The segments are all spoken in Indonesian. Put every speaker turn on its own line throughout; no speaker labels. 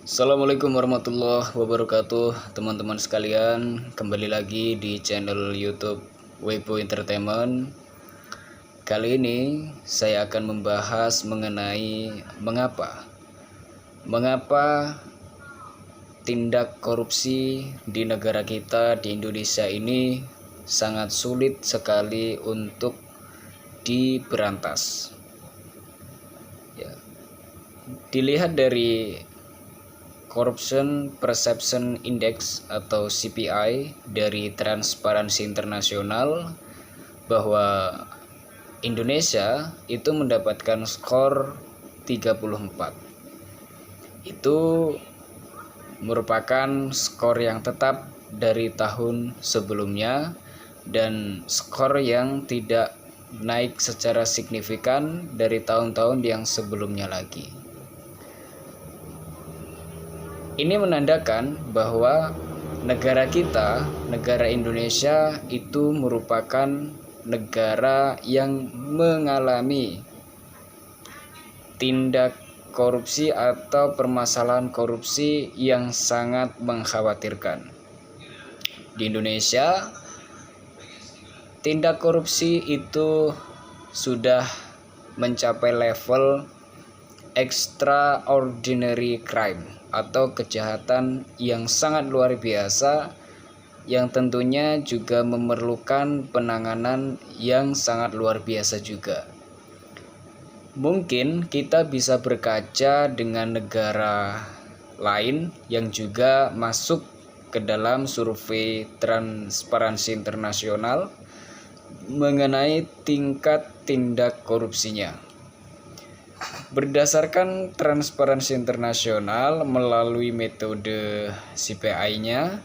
Assalamualaikum warahmatullahi wabarakatuh, teman-teman sekalian. Kembali lagi di channel YouTube Weibo Entertainment. Kali ini saya akan membahas mengenai mengapa tindak korupsi di negara kita, di Indonesia ini sangat sulit sekali untuk diberantas. Ya, dilihat dari Corruption Perception Index atau CPI dari Transparansi Internasional, bahwa Indonesia itu mendapatkan skor 34. Itu merupakan skor yang tetap dari tahun sebelumnya dan skor yang tidak naik secara signifikan dari tahun-tahun yang sebelumnya lagi. Ini menandakan bahwa negara kita, negara Indonesia itu merupakan negara yang mengalami tindak korupsi atau permasalahan korupsi yang sangat mengkhawatirkan. Di Indonesia, tindak korupsi itu sudah mencapai level extraordinary crime atau kejahatan yang sangat luar biasa, yang tentunya juga memerlukan penanganan yang sangat luar biasa juga. Mungkin kita bisa berkaca dengan negara lain yang juga masuk ke dalam survei Transparansi Internasional mengenai tingkat tindak korupsinya. Berdasarkan Transparansi Internasional melalui metode CPI-nya,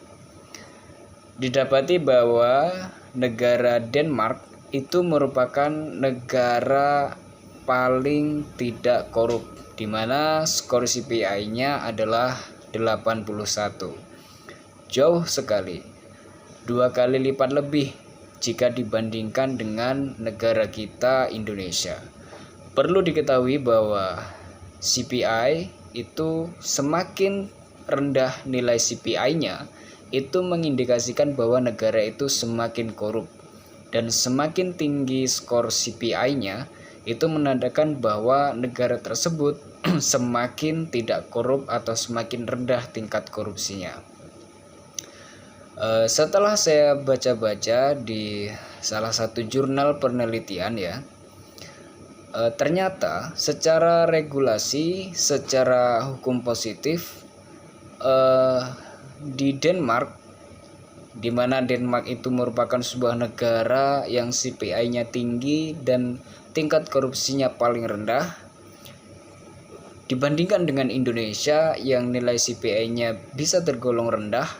didapati bahwa negara Denmark itu merupakan negara paling tidak korup, di mana skor CPI-nya adalah 81. Jauh sekali, 2 kali lipat lebih jika dibandingkan dengan negara kita Indonesia. Perlu diketahui bahwa CPI itu semakin rendah nilai CPI-nya, itu mengindikasikan bahwa negara itu semakin korup. Dan semakin tinggi skor CPI-nya, itu menandakan bahwa negara tersebut semakin tidak korup atau semakin rendah tingkat korupsinya. Setelah saya baca-baca di salah satu jurnal penelitian ya, ternyata secara regulasi, secara hukum positif, di Denmark, di mana Denmark itu merupakan sebuah negara yang CPI-nya tinggi dan tingkat korupsinya paling rendah, dibandingkan dengan Indonesia yang nilai CPI-nya bisa tergolong rendah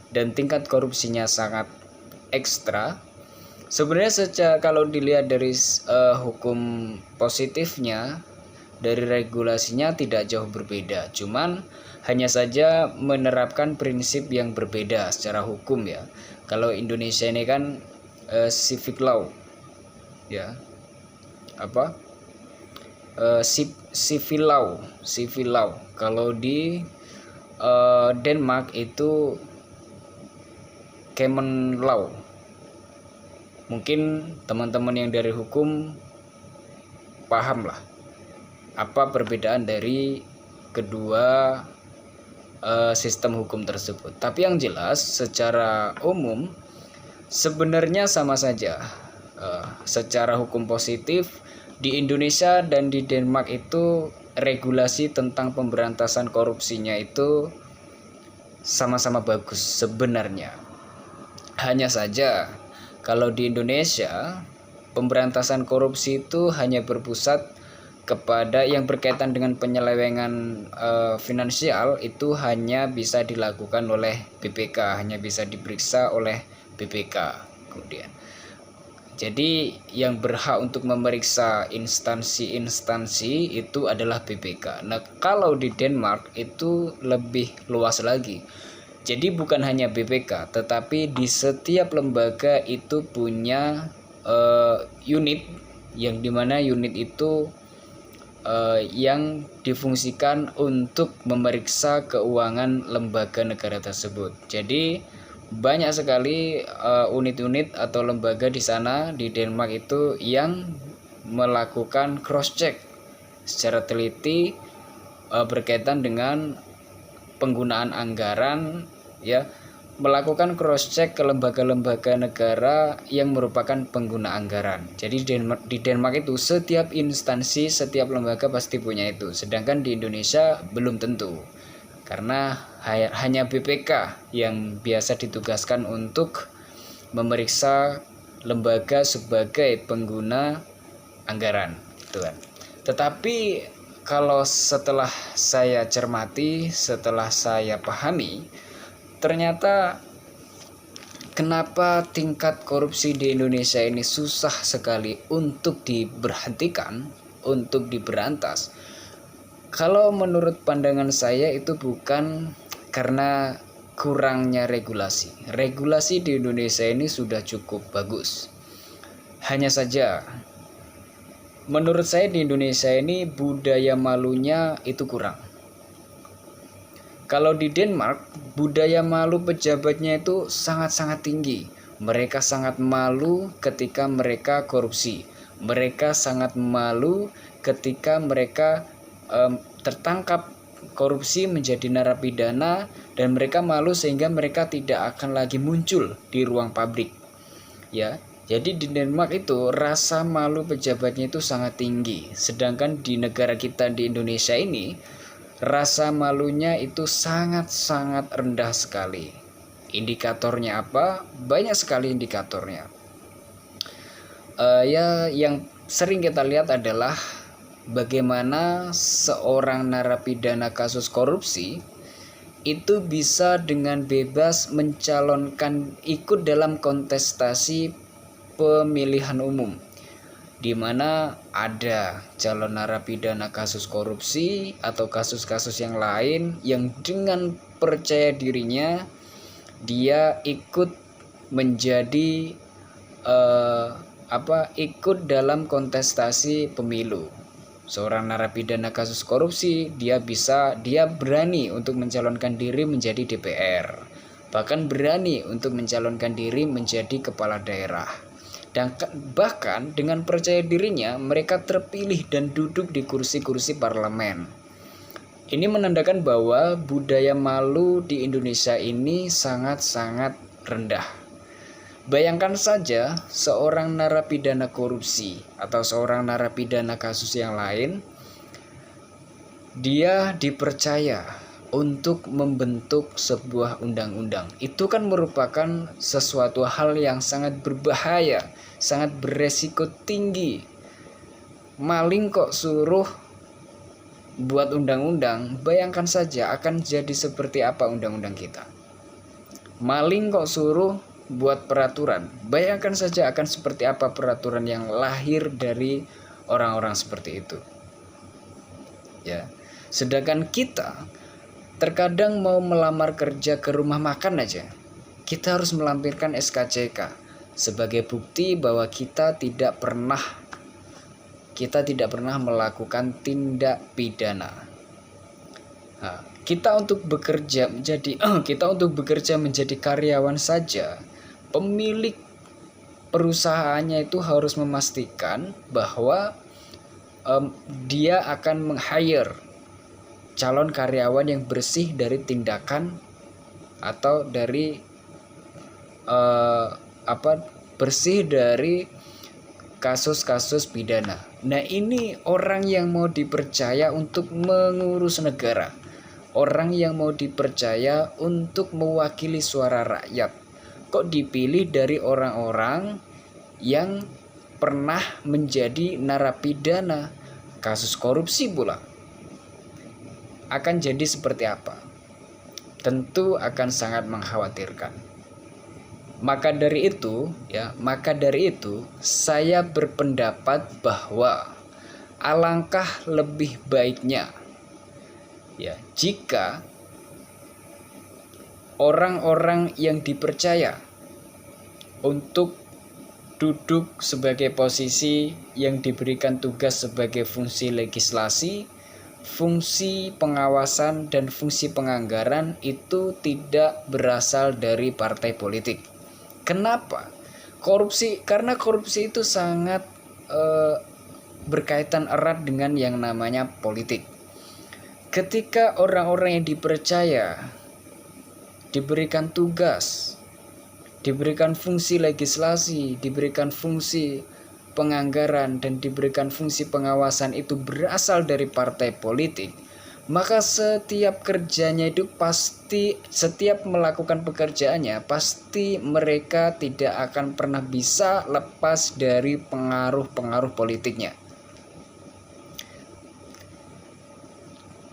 dan tingkat korupsinya sangat ekstra. Sebenarnya kalau dilihat dari hukum positifnya, dari regulasinya tidak jauh berbeda, cuman hanya saja menerapkan prinsip yang berbeda secara hukum ya. Kalau Indonesia ini kan civic law ya, civil law. Kalau di Denmark itu common law. Mungkin teman-teman yang dari hukum paham lah apa perbedaan dari kedua sistem hukum tersebut. Tapi yang jelas secara umum sebenarnya sama saja. Secara hukum positif di Indonesia dan di Denmark itu regulasi tentang pemberantasan korupsinya itu sama-sama bagus sebenarnya. Hanya saja kalau di Indonesia, pemberantasan korupsi itu hanya berpusat kepada yang berkaitan dengan penyelewengan finansial, itu hanya bisa dilakukan oleh BPK, hanya bisa diperiksa oleh BPK. Kemudian, jadi yang berhak untuk memeriksa instansi-instansi itu adalah BPK. Nah, kalau di Denmark itu lebih luas lagi. Jadi bukan hanya BPK, tetapi di setiap lembaga itu punya unit, yang dimana unit itu yang difungsikan untuk memeriksa keuangan lembaga negara tersebut. Jadi banyak sekali unit-unit atau lembaga di sana di Denmark itu yang melakukan cross check secara teliti berkaitan dengan penggunaan anggaran, ya, melakukan cross check ke lembaga-lembaga negara yang merupakan pengguna anggaran. Jadi di Denmark itu setiap instansi, setiap lembaga pasti punya itu. Sedangkan di Indonesia belum tentu. Karena hanya BPK yang biasa ditugaskan untuk memeriksa lembaga sebagai pengguna anggaran, gitu kan. Tetapi kalau setelah saya cermati, setelah saya pahami, ternyata kenapa tingkat korupsi di Indonesia ini susah sekali untuk diberhentikan, untuk diberantas. Kalau menurut pandangan saya itu bukan karena kurangnya regulasi. Regulasi di Indonesia ini sudah cukup bagus. Hanya saja menurut saya di Indonesia ini budaya malunya itu kurang. Kalau di Denmark, budaya malu pejabatnya itu sangat-sangat tinggi. Mereka sangat malu ketika mereka korupsi. Mereka sangat malu ketika mereka tertangkap korupsi menjadi narapidana, dan mereka malu sehingga mereka tidak akan lagi muncul di ruang publik. Ya, jadi di Denmark itu rasa malu pejabatnya itu sangat tinggi. Sedangkan di negara kita di Indonesia ini rasa malunya itu sangat-sangat rendah sekali. Indikatornya apa? Banyak sekali indikatornya. Ya, yang sering kita lihat adalah bagaimana seorang narapidana kasus korupsi itu bisa dengan bebas mencalonkan ikut dalam kontestasi pemilihan umum, di mana ada calon narapidana kasus korupsi atau kasus-kasus yang lain yang dengan percaya dirinya dia ikut menjadi ikut dalam kontestasi pemilu. Seorang narapidana kasus korupsi dia berani untuk mencalonkan diri menjadi DPR, bahkan berani untuk mencalonkan diri menjadi kepala daerah. Dan bahkan dengan percaya dirinya mereka terpilih dan duduk di kursi-kursi parlemen. Ini menandakan bahwa budaya malu di Indonesia ini sangat-sangat rendah. Bayangkan saja seorang narapidana korupsi atau seorang narapidana kasus yang lain, dia dipercaya untuk membentuk sebuah undang-undang. Itu kan merupakan sesuatu hal yang sangat berbahaya, sangat beresiko tinggi. Maling kok suruh buat undang-undang, bayangkan saja akan jadi seperti apa undang-undang kita. Maling kok suruh buat peraturan, bayangkan saja akan seperti apa peraturan yang lahir dari orang-orang seperti itu. Ya. Sedangkan kita terkadang mau melamar kerja ke rumah makan aja, kita harus melampirkan SKCK sebagai bukti bahwa kita tidak pernah melakukan tindak pidana. Nah, kita untuk bekerja menjadi karyawan saja, pemilik perusahaannya itu harus memastikan bahwa dia akan meng-hire calon karyawan yang bersih dari tindakan atau dari bersih dari kasus-kasus pidana. Nah, ini orang yang mau dipercaya untuk mengurus negara, orang yang mau dipercaya untuk mewakili suara rakyat, kok dipilih dari orang-orang yang pernah menjadi narapidana kasus korupsi pula? Akan jadi seperti apa? Tentu akan sangat mengkhawatirkan. Maka dari itu saya berpendapat bahwa alangkah lebih baiknya jika orang-orang yang dipercaya untuk duduk sebagai posisi yang diberikan tugas sebagai fungsi legislasi, fungsi pengawasan, dan fungsi penganggaran itu tidak berasal dari partai politik. Kenapa? Karena korupsi itu sangat berkaitan erat dengan yang namanya politik. Ketika orang-orang yang dipercaya diberikan tugas, diberikan fungsi legislasi, diberikan fungsi penganggaran, dan diberikan fungsi pengawasan itu berasal dari partai politik, maka setiap kerjanya itu pasti, setiap melakukan pekerjaannya pasti mereka tidak akan pernah bisa lepas dari pengaruh-pengaruh politiknya.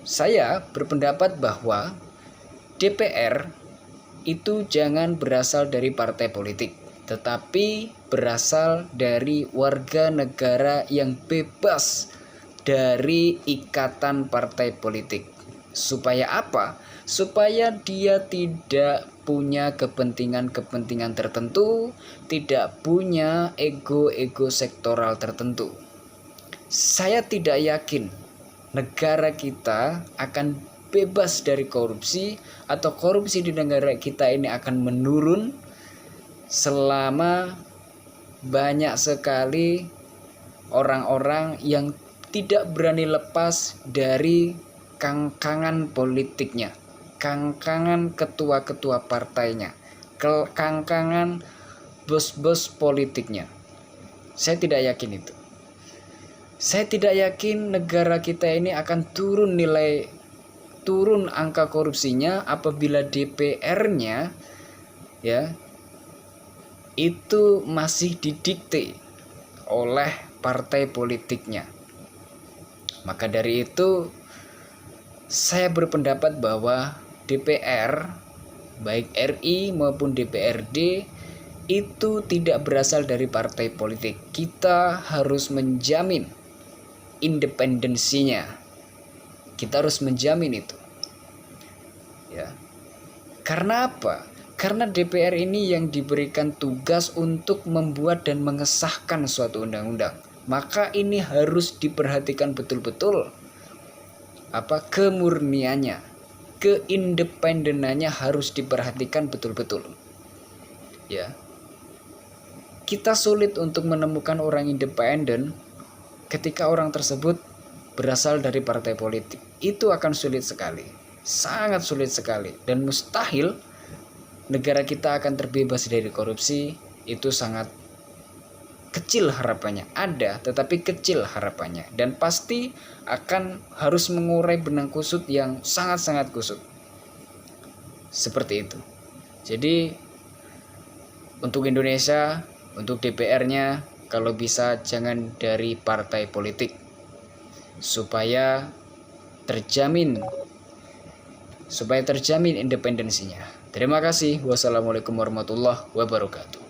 Saya berpendapat bahwa DPR itu jangan berasal dari partai politik, tetapi berasal dari warga negara yang bebas dari ikatan partai politik. Supaya apa? Supaya dia tidak punya kepentingan-kepentingan tertentu, tidak punya ego-ego sektoral tertentu. Saya tidak yakin negara kita akan bebas dari korupsi atau korupsi di negara kita ini akan menurun selama banyak sekali orang-orang yang tidak berani lepas dari kangkangan politiknya, kangkangan ketua-ketua partainya, kangkangan bos-bos politiknya. Saya tidak yakin itu. Saya tidak yakin negara kita ini akan turun angka korupsinya apabila DPR-nya ya itu masih didikte oleh partai politiknya. Maka dari itu saya berpendapat bahwa DPR baik RI maupun DPRD itu tidak berasal dari partai politik. Kita harus menjamin independensinya. Kita harus menjamin itu. Ya. Karena apa? Karena DPR ini yang diberikan tugas untuk membuat dan mengesahkan suatu undang-undang. Maka ini harus diperhatikan betul-betul kemurniannya, keindependenannya harus diperhatikan betul-betul. Ya. Kita sulit untuk menemukan orang independen ketika orang tersebut berasal dari partai politik. Itu akan sulit sekali, sangat sulit sekali, dan mustahil negara kita akan terbebas dari korupsi. Itu sangat kecil harapannya. Ada, tetapi kecil harapannya, dan pasti akan harus mengurai benang kusut yang sangat-sangat kusut. Seperti itu. Jadi untuk Indonesia, untuk DPR-nya, kalau bisa jangan dari partai politik, supaya terjamin independensinya. Terima kasih. Wassalamualaikum warahmatullahi wabarakatuh.